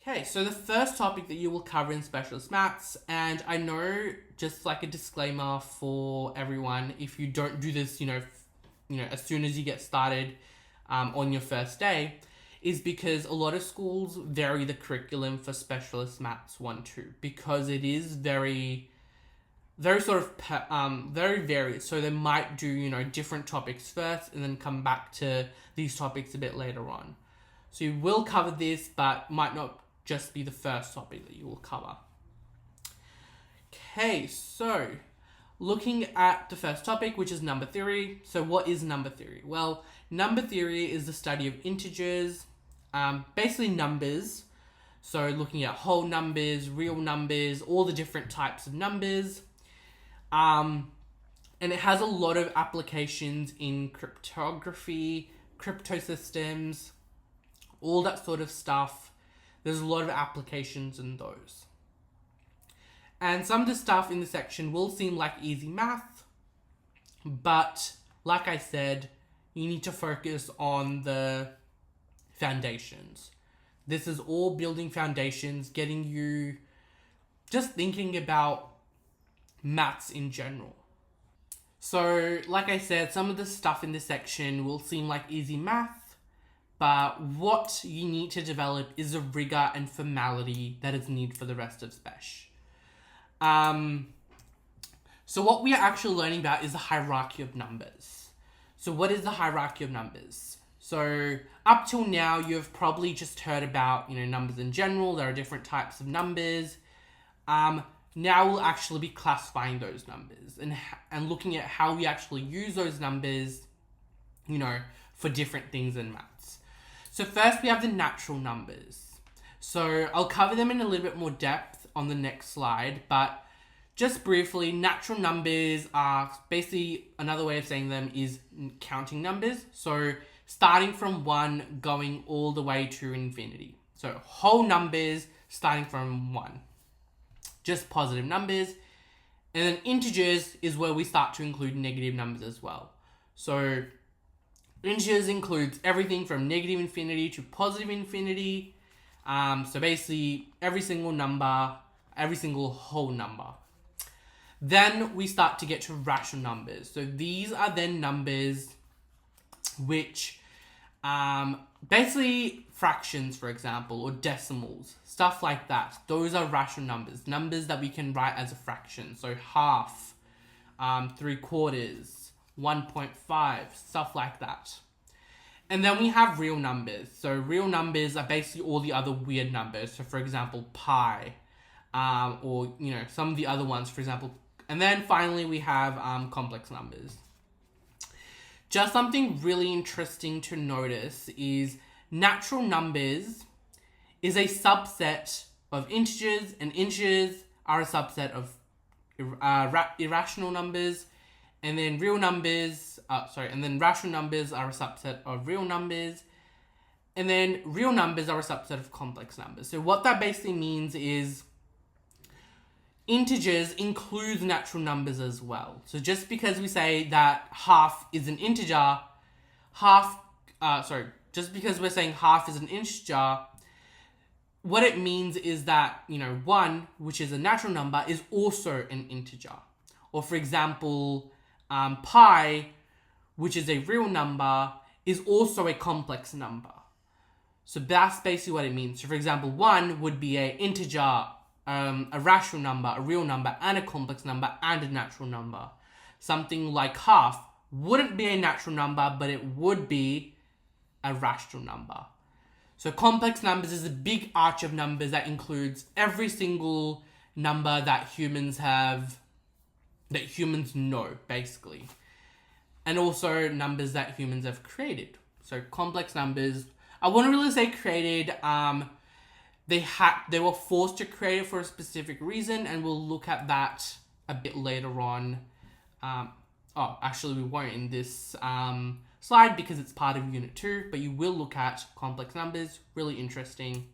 Okay, so the first topic that you will cover in specialist maths, and I know, just like a disclaimer for everyone, if you don't do this, as soon as you get started on your first day, is because a lot of schools vary the curriculum for specialist maths 1-2 because it is very sort of very varied. So they might do different topics first and then come back to these topics a bit later on. So you will cover this, but might not just be the first topic that you will cover. Okay, so looking at the first topic, which is number theory. So what is number theory? Well, number theory is the study of integers, basically numbers. So looking at whole numbers, real numbers, all the different types of numbers. And it has a lot of applications in cryptography, crypto systems, all that sort of stuff. There's a lot of applications in those. And some of the stuff in the section will seem like easy math, but like I said, you need to focus on the foundations. This is all building foundations, getting you just thinking about maths in general. So, like I said, some of the stuff in this section will seem like easy math, but what you need to develop is a rigor and formality that is needed for the rest of spec. So what we are actually learning about is the hierarchy of numbers. So what is the hierarchy of numbers? So up till now, you've probably just heard about, numbers in general. There are different types of numbers. Now we'll actually be classifying those numbers and looking at how we actually use those numbers, for different things in maths. So first we have the natural numbers. So I'll cover them in a little bit more depth on the next slide, but just briefly, natural numbers are basically, another way of saying them is counting numbers. So starting from 1, going all the way to infinity. So whole numbers starting from 1. Just positive numbers. And then integers is where we start to include negative numbers as well. So integers includes everything from negative infinity to positive infinity. So basically every single number, every single whole number. Then we start to get to rational numbers. So these are then numbers which basically fractions, for example, or decimals, stuff like that. Those are rational numbers that we can write as a fraction. So half, 3/4, 1.5, stuff like that. And then we have real numbers. So real numbers are basically all the other weird numbers. So for example, pi, or some of the other ones, for example. And then finally we have complex numbers. Just something really interesting to notice is natural numbers is a subset of integers, and integers are a subset of irrational numbers, and then rational numbers are a subset of real numbers, and then real numbers are a subset of complex numbers. So what that basically means is integers include natural numbers as well. So just because we say that half is an integer, just because we're saying half is an integer, what it means is that, 1, which is a natural number, is also an integer. Or for example, pi, which is a real number, is also a complex number. So that's basically what it means. So for example, 1 would be an integer, a rational number, a real number, and a complex number, and a natural number. Something like half wouldn't be a natural number, but it would be a rational number. So complex numbers is a big arch of numbers that includes every single number that humans know, basically. And also numbers that humans have created. So complex numbers, I wouldn't really say created, they were forced to create it for a specific reason, and we'll look at that a bit later on. Actually we won't in this slide because it's part of Unit 2, but you will look at complex numbers. Really interesting.